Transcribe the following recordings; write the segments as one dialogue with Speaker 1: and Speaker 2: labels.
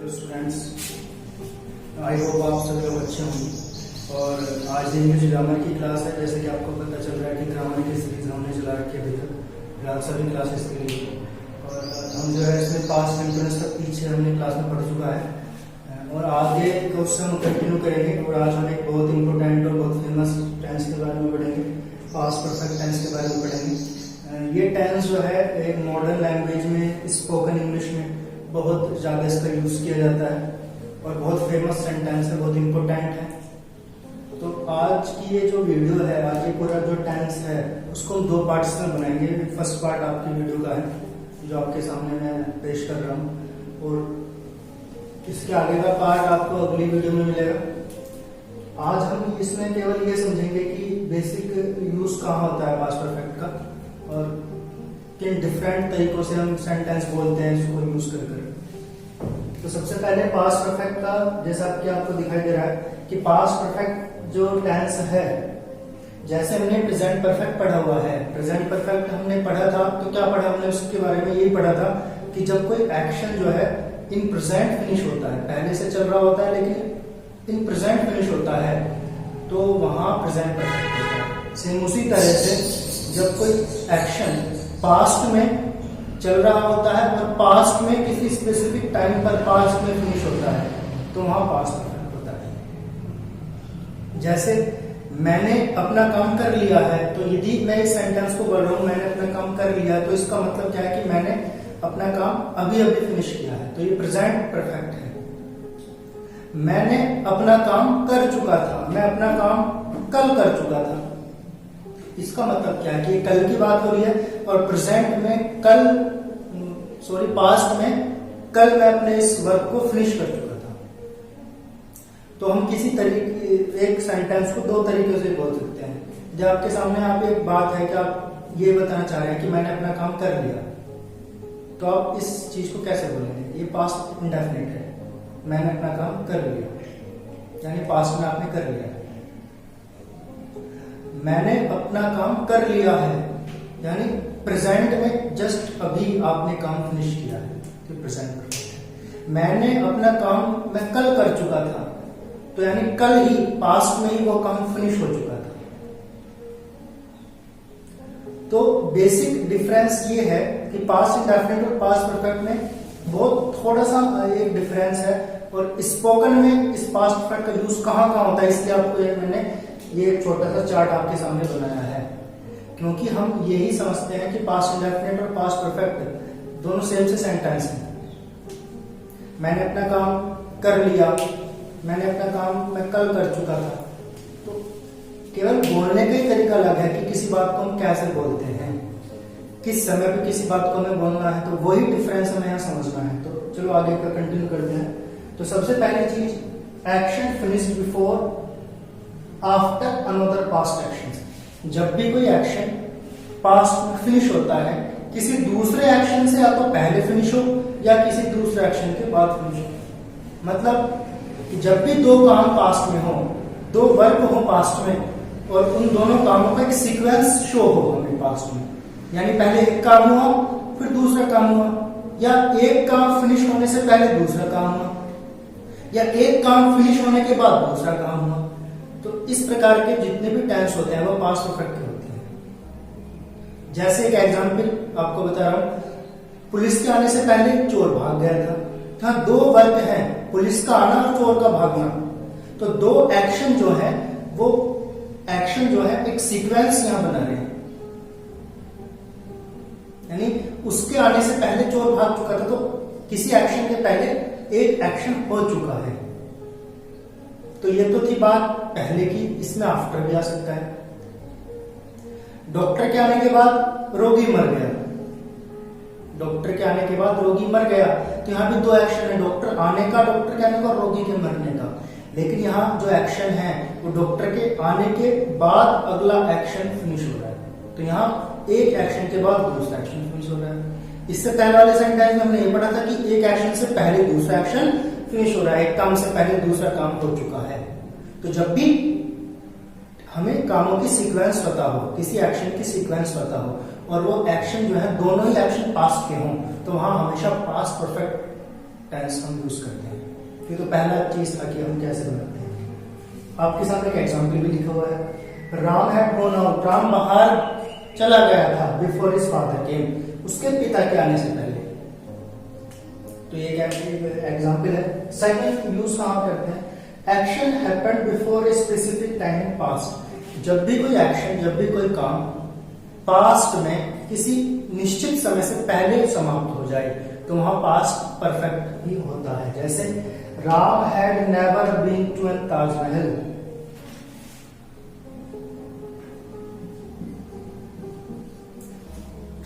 Speaker 1: Hello students, I hope आप सभी लोग अच्छे होंगे। और आज इंग्लिश ग्रामर की क्लास है। जैसे कि आपको पता चल रहा है कि ग्रामर की सीरीज हमने चला रखी है अभी तक सभी क्लासेस के लिए। और हम जो है इसमें पास्ट टेंस तक पीछे हमने क्लास में पढ़ चुका है और आगे उससे हम कंटिन्यू करेंगे। और आज हम एक बहुत इंपॉर्टेंट और बहुत फेमस टेंस के बारे में पढ़ेंगे, पास्ट परफेक्ट टेंस के बारे में पढ़ेंगे। ये टेंस जो है एक मॉडर्न लैंग्वेज में, स्पोकन इंग्लिश में बहुत ज़्यादा इसका यूज़ किया जाता है और बहुत फेमस सेंटेंस है, बहुत इम्पोर्टेंट है। तो आज की ये जो वीडियो है, आज ये पूरा जो टेंस है उसको हम दो पार्ट्स में बनाएंगे। फर्स्ट पार्ट आपकी वीडियो का है जो आपके सामने मैं पेश कर रहा हूँ और इसके आगे का पार्ट आपको अगली वीडियो में मिलेगा। आज हम इसमें केवल ये समझेंगे कि बेसिक यूज कहाँ होता है पास्ट परफेक्ट का और किन डिफरेंट तरीकों से हम सेंटेंस बोलते हैं इसको यूज कर। तो सबसे पहले पास्ट परफेक्ट का, जैसा कि आपको दिखाई दे रहा है कि पास्ट परफेक्ट जो टेंस है, जैसे हमने प्रेजेंट परफेक्ट पढ़ा हुआ है, प्रेजेंट परफेक्ट हमने पढ़ा था तो क्या पढ़ा हमने उसके बारे में यही पढ़ा था कि जब कोई एक्शन जो है इन प्रेजेंट फिनिश होता है, पहले से चल रहा होता है लेकिन इन प्रेजेंट फिनिश होता है, तो वहां प्रेजेंट परफेक्ट होता है। सेम उसी तरह से जब कोई एक्शन पास्ट में चल रहा होता है और पास्ट में किसी स्पेसिफिक टाइम पर पास्ट में फिनिश होता है, तो वहां पास्ट परफेक्ट होता है। जैसे मैंने अपना काम कर लिया है, तो यदि मैं इस सेंटेंस को बोल रहा हूं मैंने अपना काम कर लिया है, तो इसका मतलब क्या है कि मैंने अपना काम अभी अभी फिनिश किया है, तो ये प्रेजेंट परफेक्ट है। मैंने अपना काम कर चुका था, मैं अपना काम कल कर चुका था, इसका मतलब क्या है कि कल की बात हो रही है और प्रेजेंट में पास्ट में कल मैं अपने इस वर्क को फिनिश कर चुका था। तो हम किसी तरीके एक सेंटेंस को दो तरीके से बोल सकते हैं। जब आपके सामने आप एक बात है कि आप ये बताना चाह रहे हैं कि मैंने अपना काम कर लिया, तो आप इस चीज को कैसे बोलेंगे? ये पास्ट इंडेफिनिट है, मैंने अपना काम कर लिया, यानी पास्ट में आपने कर लिया। मैंने अपना काम कर लिया है यानी प्रेजेंट में जस्ट अभी आपने काम फिनिश किया है, तो प्रेजेंट परफेक्ट। मैंने अपना काम मैं कल कर चुका था, तो यानी कल ही पास्ट में ही वो काम फिनिश हो चुका था। तो बेसिक डिफरेंस ये है कि पास्ट इंडेफिनिट और पास्ट परफेक्ट में बहुत थोड़ा सा एक डिफरेंस है। और स्पोकन में इस पास्ट परफेक्ट का यूज कहाँ कहाँ होता है, इसलिए आपको मैंने ये एक छोटा सा चार्ट आपके सामने बनाया है, क्योंकि हम यही समझते हैं कि पास्ट इंडेफिनिट और पास्ट परफेक्ट दोनों सेम से सेंटेंस हैं। मैंने अपना काम कर लिया, मैंने अपना काम मैं कल कर चुका था। तो केवल बोलने का ही तरीका अलग है कि किसी बात को हम कैसे बोलते हैं, किस समय पे किसी बात को हमें बोलना है, तो वही डिफरेंस हमें यहाँ समझना है। तो चलो आगे का कंटिन्यू करते हैं। तो सबसे पहली चीज, action finished before after another past action. जब भी कोई एक्शन पास्ट में फिनिश होता है, किसी दूसरे एक्शन से या तो पहले फिनिश हो या किसी दूसरे एक्शन के बाद फिनिश हो। मतलब कि जब भी दो काम पास्ट में हो, दो वर्क हो पास्ट में और उन दोनों कामों का एक सीक्वेंस शो हो हमें पास्ट में, यानी पहले एक काम हुआ फिर दूसरा काम हुआ, या एक काम फिनिश होने से पहले दूसरा काम हुआ, या एक काम फिनिश होने के बाद दूसरा काम हुआ। तो इस प्रकार के जितने भी टेंस होते हैं वो पास्ट परफेक्ट के होते हैं। जैसे एक एग्जांपल आपको बता रहा हूं, पुलिस के आने से पहले चोर भाग गया था। यहाँ दो वर्क हैं, पुलिस का आना और चोर का भागना। तो दो एक्शन जो है वो एक्शन जो है एक सीक्वेंस यहां बना रहे हैं, यानी उसके आने से पहले चोर भाग चुका था, तो किसी एक्शन के पहले एक एक्शन हो चुका है। तो ये तो थी बात पहले की, इसमें आफ्टर भी आ सकता है। डॉक्टर के आने के बाद रोगी मर गया, डॉक्टर के आने के बाद रोगी मर गया, तो यहाँ भी दो एक्शन है, डॉक्टर आने का, डॉक्टर के आने का, रोगी के मरने का। लेकिन यहाँ जो एक्शन है वो डॉक्टर के आने के बाद अगला एक्शन फिनिश हो रहा है, तो यहाँ एक एक्शन के बाद दूसरा एक्शन फिनिश हो रहा है। इससे पहले वाले सेंटेंस में हमने ये पढ़ा था कि एक एक्शन से पहले दूसरा एक्शन फिनिश हो रहा है, एक काम से पहले दूसरा काम हो चुका है। तो जब भी हमें कामों की सीक्वेंस पता हो, किसी एक्शन की सीक्वेंस पता हो और वो एक्शन जो है दोनों ही एक्शन पास्ट के हों, तो वहां हमेशा पास्ट परफेक्ट टेंस हम यूज करते हैं। ये तो पहला चीज था कि हम कैसे बनाते हैं। आपके सामने एक एग्जाम्पल भी लिखा हुआ है, Ram had gone out, Ram बाहर चला गया था, बिफोर हिज फादर केम, उसके पिता के आने से पहले। तो ये एग्जाम्पल है। सेकंड यूज कहां करते हैं, action happened before a specific time past. जब भी कोई एक्शन, जब भी कोई काम पास्ट में किसी निश्चित समय से पहले समाप्त हो जाए तो वहां पास्ट परफेक्ट ही होता है। जैसे Ram had never been to an Taj Mahal,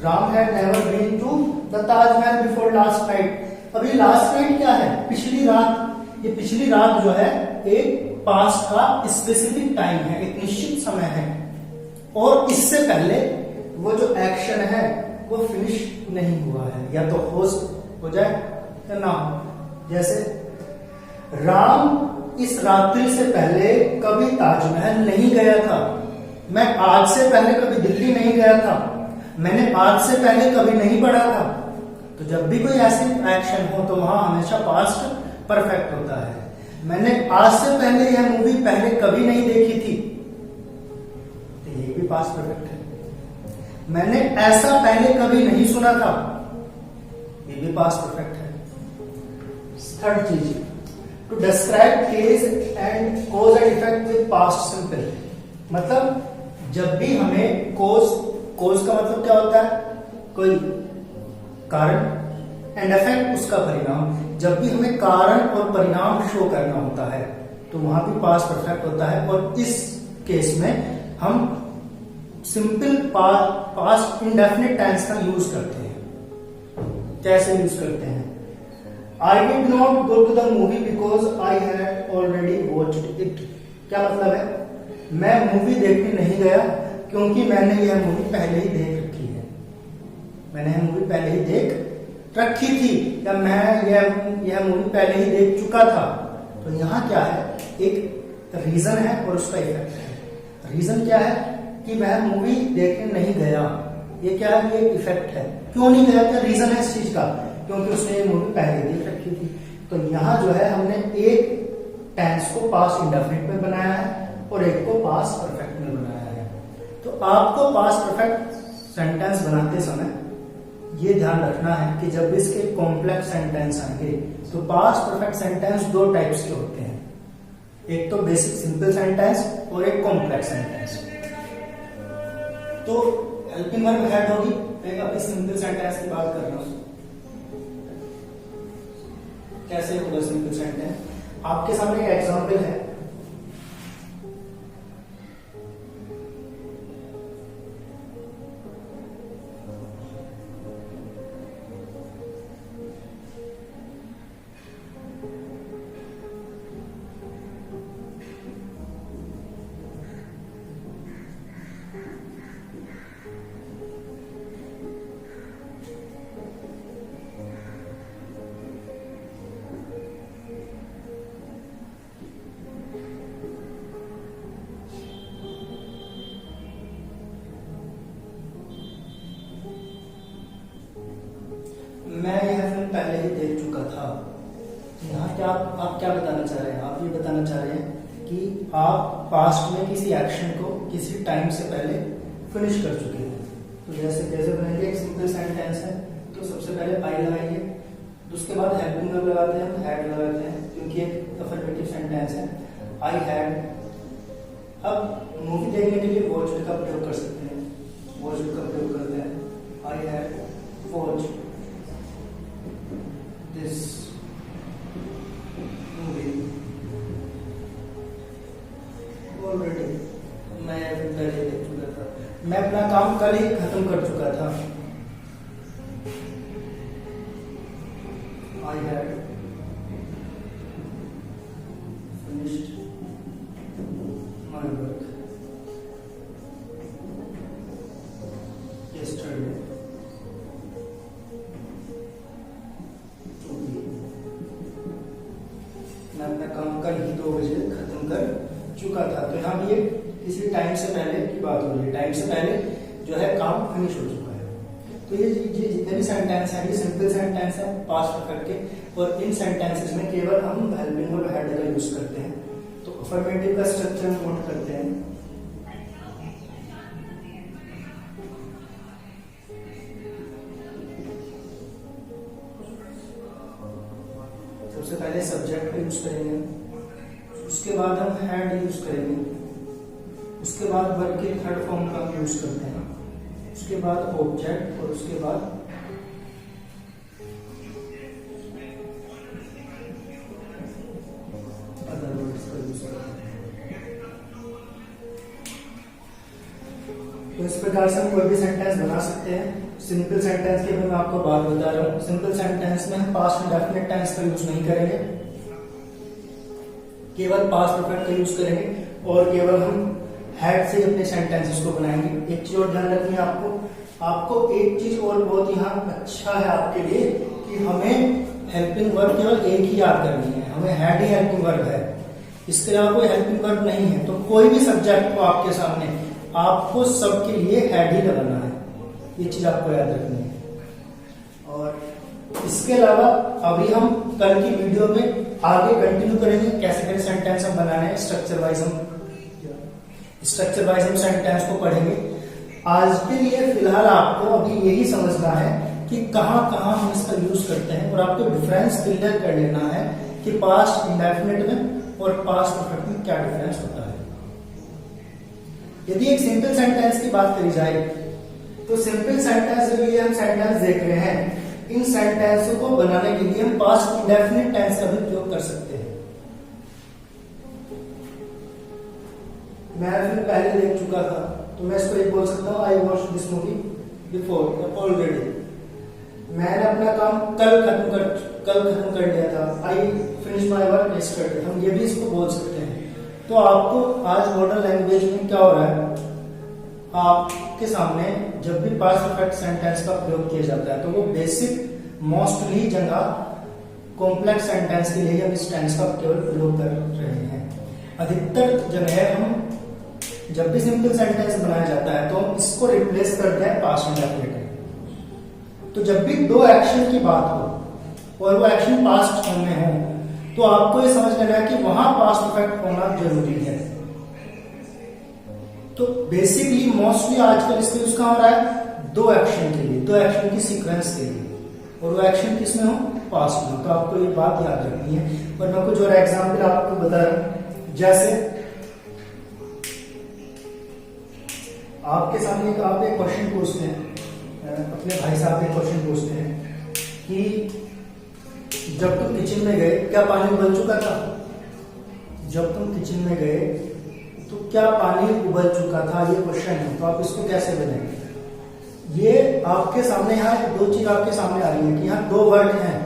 Speaker 1: Ram had never been to the Taj Mahal before last night. अभी लास्ट नाइट क्या है, पिछली रात। ये पिछली रात जो है एक पास्ट का स्पेसिफिक टाइम है, एक निश्चित समय है, और इससे पहले वो जो एक्शन है वो फिनिश नहीं हुआ है, या तो हो जाए या ना हो। जैसे राम इस रात्रि से पहले कभी ताजमहल नहीं गया था, मैं आज से पहले कभी दिल्ली नहीं गया था, मैंने आज से पहले कभी नहीं पढ़ा था। तो जब भी कोई ऐसी एक्शन हो तो वहां हमेशा पास्ट परफेक्ट होता है। मैंने आज से पहले यह मूवी पहले कभी नहीं देखी थी, तो ये भी पास्ट परफेक्ट है। मैंने ऐसा पहले कभी नहीं सुना था, ये भी पास्ट परफेक्ट है। थर्ड चीज, to describe case and cause and effect with past simple. मतलब जब भी हमें कोज का मतलब क्या होता है, कोई कारण, एंड इफेक्ट उसका परिणाम। जब भी हमें कारण और परिणाम शो करना होता है तो वहां भी पास्ट परफेक्ट होता है। और इस केस में हम सिंपल पास्ट इंडेफिनिट टेंस का यूज करते हैं। कैसे यूज करते हैं, I did not go to the movie because I had already watched it. क्या मतलब है, मैं मूवी देखने नहीं गया क्योंकि मैंने यह मूवी पहले ही देख रखी है। मैंने यह मूवी पहले ही देख रखी थी, या मैं यह मूवी पहले ही देख चुका था। तो यहाँ क्या है, एक रीजन है और उसका इफेक्ट है। रीजन क्या है कि वह मूवी देखने नहीं गया, ये क्या है, ये इफेक्ट है। क्यों नहीं गया, क्या रीजन है इस चीज का, क्योंकि उसने ये मूवी पहले देख रखी थी। तो यहाँ जो है हमने एक टेंस को पास्ट इंडेफिनिट में बनाया है और एक को पास्ट परफेक्ट में बनाया है। तो आपको पास्ट परफेक्ट सेंटेंस बनाते समय ये ध्यान रखना है कि जब इसके कॉम्प्लेक्स सेंटेंस आएंगे तो पास्ट परफेक्ट सेंटेंस दो टाइप्स के होते हैं, एक तो बेसिक सिंपल सेंटेंस और एक कॉम्प्लेक्स सेंटेंस। तो हेल्पिंग वर्ब हेड होगी, मैं अभी सिंपल सेंटेंस की बात कर रहा हूं। कैसे होगा सिंपल सेंटेंस, आपके सामने एक एग्जांपल है। मैं यह फिल्म पहले ही देख चुका था। यहाँ क्या आप क्या बताना चाह रहे हैं, आप ये बताना चाह रहे हैं कि आप पास्ट में किसी एक्शन को किसी टाइम से पहले फिनिश कर चुके हैं। तो जैसे कैसे बनेंगे, एक सिंपल सेंटेंस है तो सबसे पहले आई लगाएंगे, उसके बाद हेल्पिंग वर्ब लगाते हैं, हैड लगाते हैं क्योंकि एक अफर्मेटिव सेंटेंस है। आई हैड, अब मूवी देखने के लिए वॉच्ड का प्रयोग कर सकते हैं, वॉच्ड का प्रयोग करते हैं। I had watched this movie already, मैं पहले देख चुका था, मैं अपना काम कल ही खत्म कर चुका था। I had finished my work yesterday. मैं अपना काम कल ही 2 बजे खत्म कर चुका था। तो यहाँ भी किसी टाइम से पहले की बात हो रही है, टाइम से पहले जो है काम फिनिश हो चुका है। तो ये जितने भी सेंटेंस है ये सिंपल सेंटेंस है पास्ट परफेक्ट के। और इन सेंटेंसेस में केवल हम हेल्पिंग वर्ब हैड का यूज करते हैं। तो अफर्मेटिव का स्ट्रक्चर नोट करते हैं। सबसे पहले सब्जेक्ट का यूज करेंगे, उसके बाद हम हैड यूज करेंगे, उसके बाद वर्ब के थर्ड फॉर्म का यूज करते हैं, उसके बाद ऑब्जेक्ट और उसके बाद अदर वर्ड्स का यूज करते हैं। तो इस प्रकार से हम कोई भी सेंटेंस बना सकते हैं। सिंपल सेंटेंस की मैं आपको बात बता रहा हूँ। सिंपल सेंटेंस में हम पास्ट इंडेफिनिट टेंस का यूज नहीं करेंगे, केवल पास्ट परफेक्ट का यूज करेंगे और केवल हम हैड से अपने सेंटेंसेस को बनाएंगे। एक चीज और ध्यान रखनी है आपको एक चीज और बहुत यहाँ अच्छा है आपके लिए कि हमें हेल्पिंग वर्ब केवल एक ही याद करनी है। हमें हैड ही हेल्पिंग वर्ब है, इसके अलावा कोई हेल्पिंग वर्ब नहीं है। तो कोई भी सब्जेक्ट को आपके सामने आपको सबके लिए हैड ही लगाना है, ये चीज आपको याद रखनी है। और इसके अलावा अभी हम कल की वीडियो में आगे कंटिन्यू करेंगे कैसे कैसे सेंटेंस हम बनाने हैं। स्ट्रक्चर वाइज हम सेंटेंस को पढ़ेंगे। आज के लिए फिलहाल आपको अभी यही समझना है कि कहां कहां हम इसका यूज करते हैं और आपको डिफरेंस क्लियर कर लेना है कि पास्ट इंडेफिनिट में और पास्ट परफेक्ट में क्या डिफरेंस होता है। यदि एक सिंपल सेंटेंस की बात करी जाए तो सिंपल सेंटेंस जो ये हम सेंटेंस देख रहे हैं, इन सेंटेंसों को बनाने के लिए हम पास्ट इंडेफिनिट टेंस का भी प्रयोग कर सकते हैं। मैं फिर पहले देख चुका था तो मैं इसको एक बोल सकता हूँ, I watch this movie before already. मैंने अपना काम कल खत्म कर लिया था। I finish my work yesterday. हम ये भी इसको बोल सकते हैं। तो आपको आज मॉडर्न लैंग्वेज में क्या हो रहा है, आपके सामने जब भी पास्ट परफेक्ट सेंटेंस का प्रयोग किया जाता है तो वो बेसिक मोस्टली जगह कॉम्प्लेक्स सेंटेंस के लिए हम इस टेंस का केवल प्रयोग कर रहे हैं। अधिकतर जगह हम जब भी सिंपल सेंटेंस बनाया जाता है तो हम इसको रिप्लेस करते हैं पास्ट इंडेफिनिट। तो जब भी दो एक्शन की बात हो और वो एक्शन पास्ट फॉर्म में हो तो आपको ये समझ लेना है कि वहां पास्ट परफेक्ट होना जरूरी है। तो बेसिकली मोस्टली आजकल इसका यूज कहां हो रहा है, दो एक्शन के लिए, दो एक्शन की सीक्वेंस के लिए, और वो एक्शन किसमें हो, पास्ट में। तो आपको ये बात याद रखनी है। और मैं कुछ और एग्जाम्पल आपको बता रहा हूं। जैसे आपके सामने आप एक क्वेश्चन पूछते हैं, अपने भाई साहब एक क्वेश्चन पूछते हैं कि जब तुम किचन में गए क्या पानी उबल चुका था। जब तुम किचन में गए तो क्या पानी उबल चुका था, ये क्वेश्चन है। तो आप इसको कैसे बनाएंगे। ये आपके सामने यहाँ दो चीज आपके सामने आ रही है कि यहाँ दो वर्ड हैं,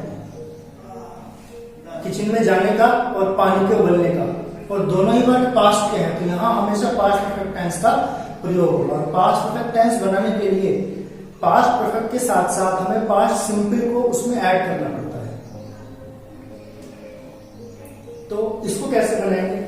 Speaker 1: किचन में जाने का और पानी के उबलने का, और दोनों ही वर्ड पास्ट के हैं। तो यहाँ हमेशा पास्ट परफेक्ट टेंस का प्रयोग होगा। और पास्ट परफेक्ट टेंस बनाने के लिए पास्ट परफेक्ट के साथ साथ हमें पास्ट सिंपल को उसमें ऐड करना पड़ता है। तो इसको कैसे बनाएंगे।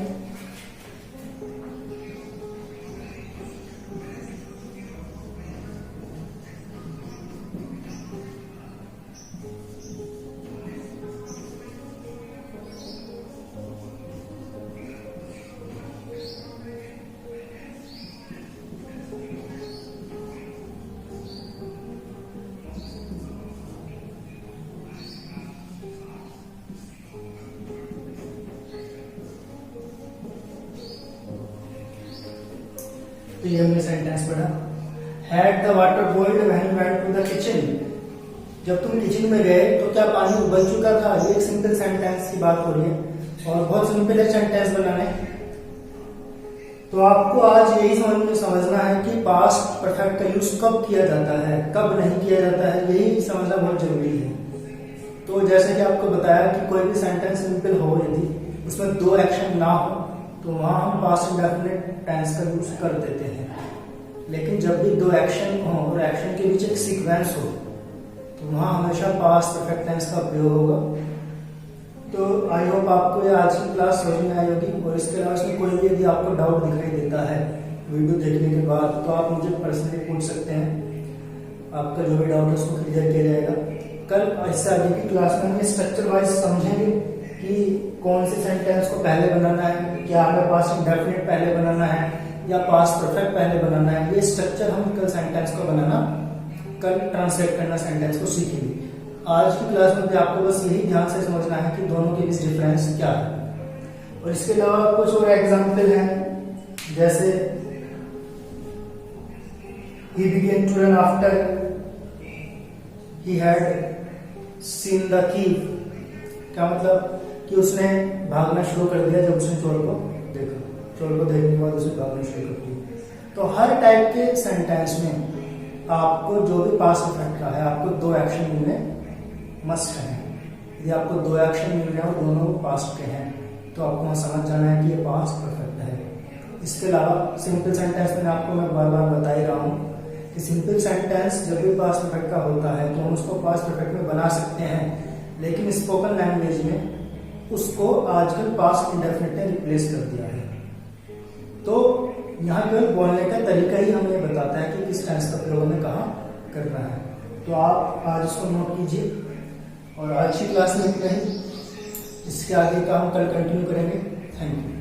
Speaker 1: तो ये हमने सेंटेंस पढ़ा, had the water boiled when you went to the kitchen. जब तुम किचन में गए तो क्या पानी उबल चुका था। ये एक सिंपल सेंटेंस की बात हो रही है और बहुत सिंपल है सेंटेंस बनाने। तो आपको आज यही समझना है कि पास्ट परफेक्ट का यूज कब किया जाता है, कब नहीं किया जाता है, यही समझना बहुत जरूरी है। तो जैसे कि आपको बताया कि कोई भी सेंटेंस सिंपल हो, यदि उसमें दो एक्शन ना हो तो वहां हम पास्ट इंडेफिनिट टेंस का यूज कर देते हैं। लेकिन जब भी दो एक्शन हो और एक्शन के बीच एक सीक्वेंस हो तो वहां हमेशा पास्ट परफेक्ट टेंस का प्रयोग होगा। तो आई होप आपको ये आज की क्लास समझ में आई होगी। और इसके अलावा इसमें कोई भी यदि आपको डाउट दिखाई देता है वीडियो देखने के बाद तो आप मुझे पर्सनली पूछ सकते हैं। आपका जो भी डाउट है उसको क्लियर किया जाएगा। कल इससे आगे की क्लास में हम स्ट्रक्चर वाइज समझेंगे कि कौन से सेंटेंस को पहले बनाना है, क्या हमें पास्ट इंडेफिनिट पहले बनाना है या पास्ट परफेक्ट पहले बनाना है। ये स्ट्रक्चर हम कल सेंटेंस को बनाना, कल ट्रांसलेट करना सेंटेंस को सीखेंगे। आज की क्लास में भी आपको बस यही ध्यान से समझना है कि दोनों के बीच डिफरेंस क्या है। और इसके अलावा कुछ और एग्जाम्पल हैं, जैसे he began to run after he had seen the thief। क्या मतलब कि उसने भागना शुरू कर दिया जब उसने चोर को देखा, चोर को देखने के बाद उसने भागना शुरू कर दिया। तो हर टाइप के सेंटेंस में आपको जो भी पास्ट परफेक्ट का है, आपको दो एक्शन मिलने मस्ट है। यदि आपको दो एक्शन मिल रहे हैं और दोनों पास्ट के हैं तो आपको वहां समझ जाना है कि ये पास्ट परफेक्ट है। इसके अलावा सिंपल सेंटेंस में आपको मैं बार बार बता ही रहा हूँ कि सिंपल सेंटेंस जब भी पास्ट परफेक्ट का होता है तो हम उसको पास्ट परफेक्ट में बना सकते हैं, लेकिन स्पोकन लैंग्वेज में उसको आजकल पास्ट इंडेफिनिट ने रिप्लेस कर दिया है। तो यहाँ केवल बोलने का तरीका ही हमें बताता है कि किस टेंस का प्रयोग हमें कहाँ करना है। तो आप आज इसको नोट कीजिए और आज की क्लास में इतना ही। इसके आगे का हम कल कंटिन्यू करेंगे। Thank you.